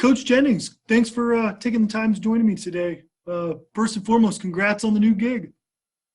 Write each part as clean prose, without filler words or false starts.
Coach Jennings, thanks for taking the time to join me today. First and foremost, congrats on the new gig.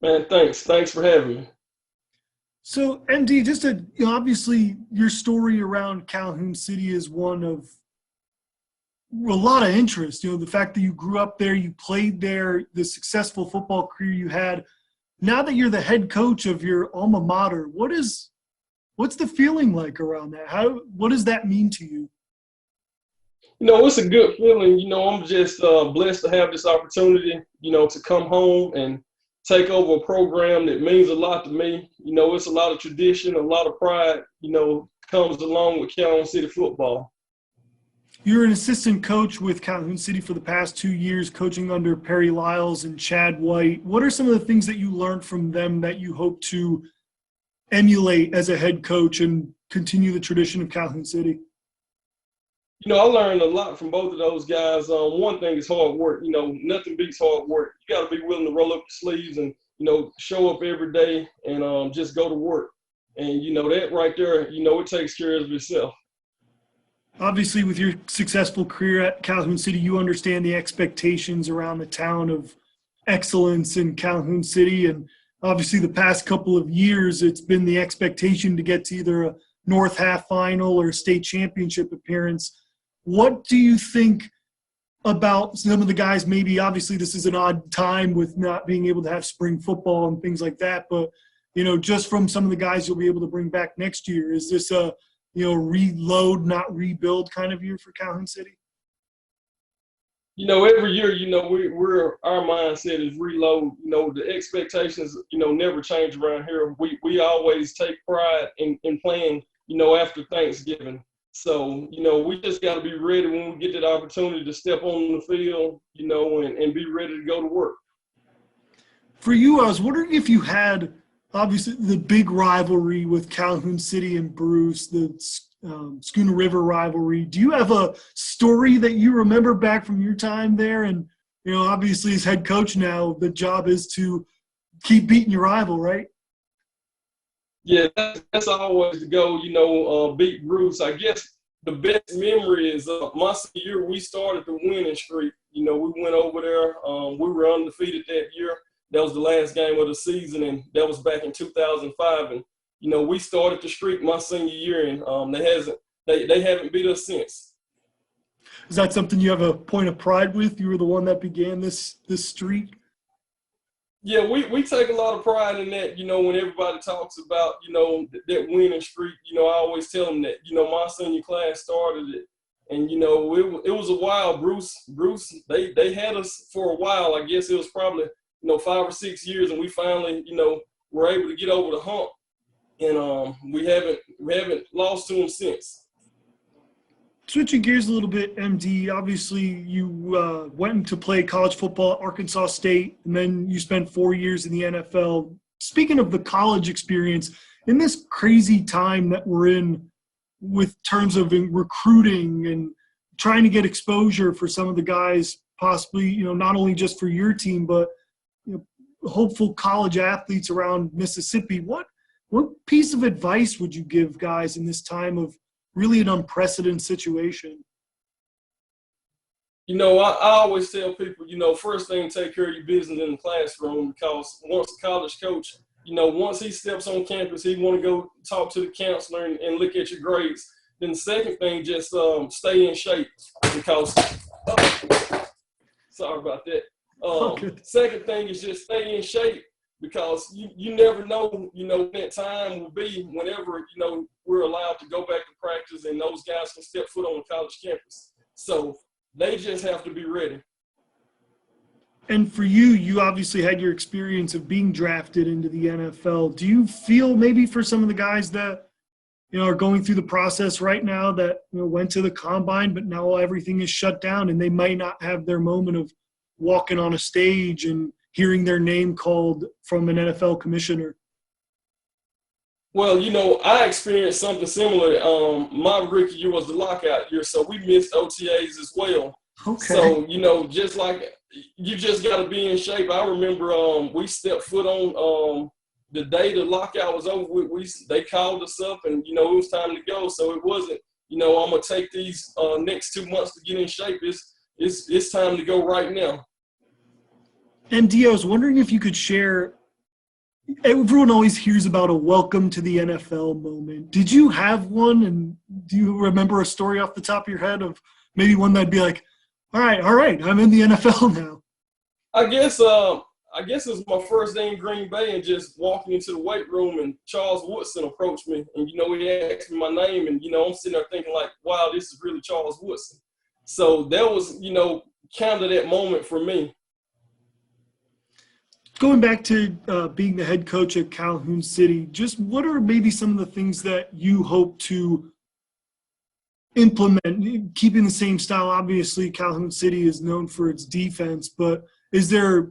Man, thanks. Thanks for having me. So, MD, obviously your story around Calhoun City is one of a lot of interest. The fact that you grew up there, you played there, the successful football career you had. Now that you're the head coach of your alma mater, what's the feeling like around that? What does that mean to you? It's a good feeling. I'm just blessed to have this opportunity, to come home and take over a program that means a lot to me. It's a lot of tradition, a lot of pride, comes along with Calhoun City football. You're an assistant coach with Calhoun City for the past 2 years, coaching under Perry Lyles and Chad White. What are some of the things that you learned from them that you hope to emulate as a head coach and continue the tradition of Calhoun City? I learned a lot from both of those guys. One thing is hard work. Nothing beats hard work. You got to be willing to roll up your sleeves and, show up every day and just go to work. And, that right there, it takes care of itself. Obviously, with your successful career at Calhoun City, you understand the expectations around the town of excellence in Calhoun City. And obviously, the past couple of years, it's been the expectation to get to either a North Half Final or a state championship appearance. What do you think about some of the guys? Maybe obviously this is an odd time with not being able to have spring football and things like that, but just from some of the guys you'll be able to bring back next year, is this a reload, not rebuild kind of year for Calhoun City? Every year, our mindset is reload. The expectations, never change around here. We always take pride in playing, after Thanksgiving. So, we just got to be ready when we get that opportunity to step on the field, and be ready to go to work. For you, I was wondering if you had, obviously, the big rivalry with Calhoun City and Bruce, the Schooner River rivalry. Do you have a story that you remember back from your time there? And, obviously as head coach now, the job is to keep beating your rival, right? Yeah, that's always the goal, beat Bruce. I guess the best memory is my senior year, we started the winning streak. We went over there. We were undefeated that year. That was the last game of the season, and that was back in 2005. And, we started the streak my senior year, and they haven't beat us since. Is that something you have a point of pride with? You were the one that began this streak? Yeah, we take a lot of pride in that, when everybody talks about, that winning streak, I always tell them that, my senior class started it. And, it was a while. Bruce, they had us for a while. I guess it was probably, 5 or 6 years, and we finally, were able to get over the hump. And we haven't lost to them since. Switching gears a little bit, MD, obviously you went to play college football at Arkansas State, and then you spent 4 years in the NFL. Speaking of the college experience, in this crazy time that we're in with terms of recruiting and trying to get exposure for some of the guys, possibly, not only just for your team, but hopeful college athletes around Mississippi, what piece of advice would you give guys in this time of really an unprecedented situation? I always tell people, first thing, take care of your business in the classroom, because once a college coach, once he steps on campus, he want to go talk to the counselor and look at your grades. Then the second thing, just stay in shape, because sorry about that. Second thing is just stay in shape, because you never know, when that time will be whenever, we're allowed to go back to practice and those guys can step foot on the college campus. So they just have to be ready. And for you, you obviously had your experience of being drafted into the NFL. Do you feel maybe for some of the guys that, are going through the process right now that, went to the combine, but now everything is shut down and they might not have their moment of walking on a stage and hearing their name called from an NFL commissioner? Well, I experienced something similar. My rookie year was the lockout year, so we missed OTAs as well. Okay. So, just like you just got to be in shape. I remember we stepped foot on the day the lockout was over. They called us up, and, it was time to go. So it wasn't, I'm gonna take these next 2 months to get in shape. It's time to go right now. MD, I was wondering if you could share. Everyone always hears about a welcome to the NFL moment. Did you have one? And do you remember a story off the top of your head of maybe one that'd be like, all right, I'm in the NFL now? I guess it was my first day in Green Bay and just walking into the weight room and Charles Woodson approached me and, he asked me my name and, I'm sitting there thinking like, wow, this is really Charles Woodson. So that was, kind of that moment for me. Going back to being the head coach at Calhoun City, just what are maybe some of the things that you hope to implement, keeping the same style? Obviously, Calhoun City is known for its defense, but is there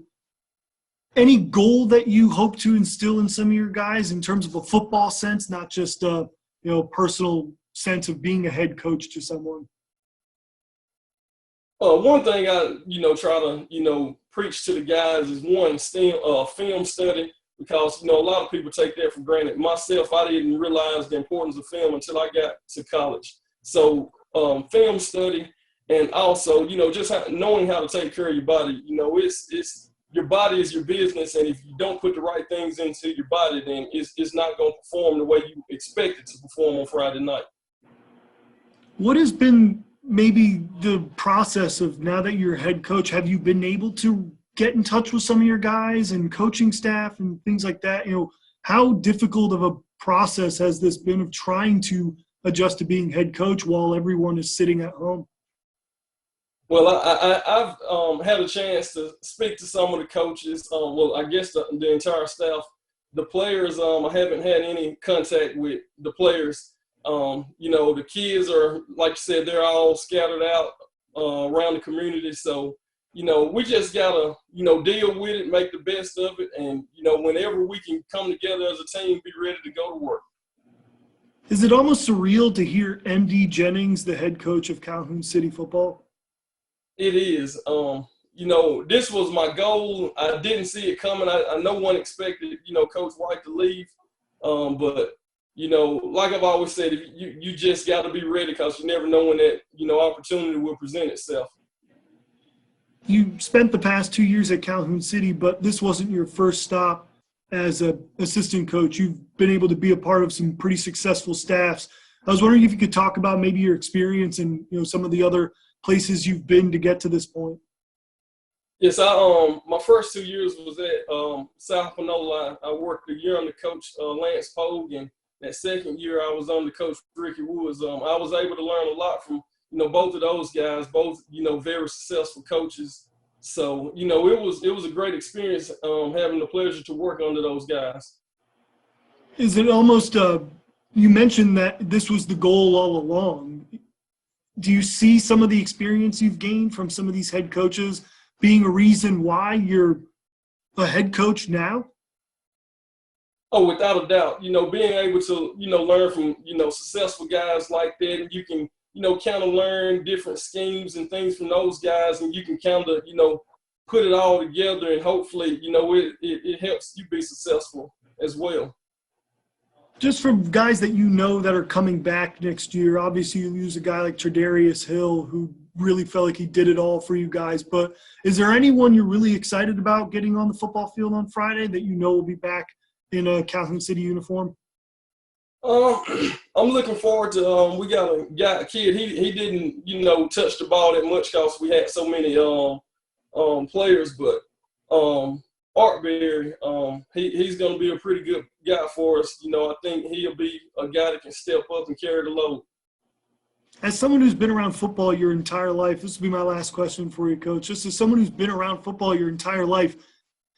any goal that you hope to instill in some of your guys in terms of a football sense, not just a personal sense of being a head coach to someone? One thing I, try to, preach to the guys is one, film study, because, a lot of people take that for granted. Myself, I didn't realize the importance of film until I got to college. So film study and also, just knowing how to take care of your body. It's your body is your business, and if you don't put the right things into your body, then it's not going to perform the way you expect it to perform on Friday night. What has been maybe the process of, now that you're a head coach, have you been able to get in touch with some of your guys and coaching staff and things like that? How difficult of a process has this been of trying to adjust to being head coach while everyone is sitting at home? Well, I've had a chance to speak to some of the coaches. I guess the entire staff. The players, I haven't had any contact with the players. The kids are, like you said, they're all scattered out around the community. So, we just gotta, deal with it, make the best of it, and whenever we can come together as a team, be ready to go to work. Is it almost surreal to hear MD Jennings, the head coach of Calhoun City football? It is. This was my goal. I didn't see it coming. I no one expected, Coach White to leave. But, like I've always said, you just got to be ready because you never know when that, opportunity will present itself. You spent the past 2 years at Calhoun City, but this wasn't your first stop as an assistant coach. You've been able to be a part of some pretty successful staffs. I was wondering if you could talk about maybe your experience and, some of the other places you've been to get to this point. Yes, my first 2 years was at South Panola. I worked a year under Coach Lance Pogue, and that second year I was under Coach Ricky Woods. I was able to learn a lot from both of those guys, both very successful coaches. So it was a great experience having the pleasure to work under those guys. Is it almost you mentioned that this was the goal all along? Do you see some of the experience you've gained from some of these head coaches being a reason why you're a head coach now? Oh, without a doubt. Being able to, learn from, successful guys like that, and you can, kind of learn different schemes and things from those guys, and you can kind of, put it all together, and hopefully, it helps you be successful as well. Just from guys that that are coming back next year, obviously you lose a guy like Tredarius Hill, who really felt like he did it all for you guys. But is there anyone you're really excited about getting on the football field on Friday that will be back in a Calhoun City uniform? I'm looking forward to. We got a kid. He didn't touch the ball that much because we had so many players, but Art Berry, he's going to be a pretty good guy for us. I think he'll be a guy that can step up and carry the load. As someone who's been around football your entire life, this will be my last question for you, Coach. Just as someone who's been around football your entire life,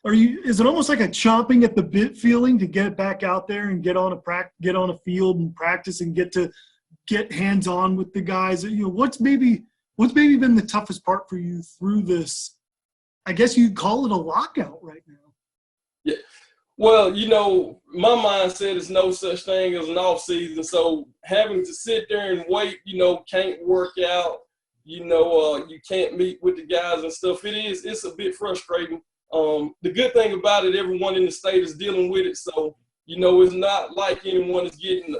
is it almost like a chomping at the bit feeling to get back out there and get on a field and practice and get hands on with the guys? What's maybe been the toughest part for you through this? I guess you'd call it a lockout right now. Yeah. Well, my mindset is no such thing as an off season. So having to sit there and wait, can't work out, you can't meet with the guys and stuff. It's a bit frustrating. The good thing about it, everyone in the state is dealing with it. So, it's not like anyone is getting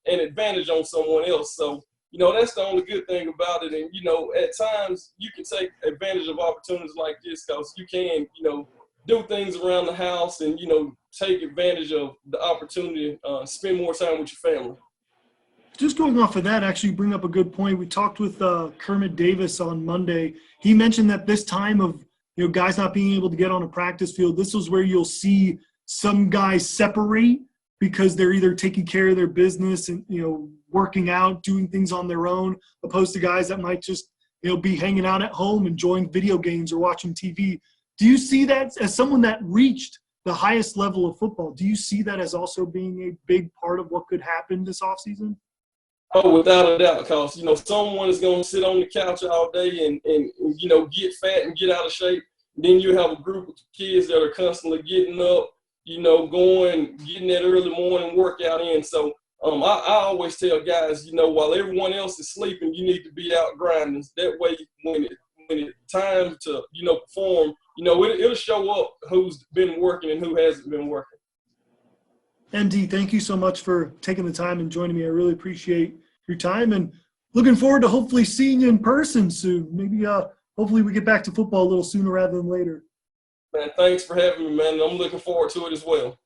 an advantage on someone else. So, that's the only good thing about it. And, at times you can take advantage of opportunities like this because you can, do things around the house and, take advantage of the opportunity, spend more time with your family. Just going off of that, actually bring up a good point. We talked with Kermit Davis on Monday. He mentioned that this time of, guys not being able to get on a practice field, this was where you'll see some guys separate because they're either taking care of their business and, working out, doing things on their own, opposed to guys that might just, be hanging out at home, enjoying video games or watching TV. Do you see that as someone that reached the highest level of football? Do you see that as also being a big part of what could happen this offseason? Oh, without a doubt, because, someone is going to sit on the couch all day and get fat and get out of shape. Then you have a group of kids that are constantly getting up, going, getting that early morning workout in. So I always tell guys, while everyone else is sleeping, you need to be out grinding. That way, when it's time to, perform, it'll show up who's been working and who hasn't been working. MD, thank you so much for taking the time and joining me. I really appreciate your time and looking forward to hopefully seeing you in person soon. Maybe hopefully we get back to football a little sooner rather than later. Man, thanks for having me, man. I'm looking forward to it as well.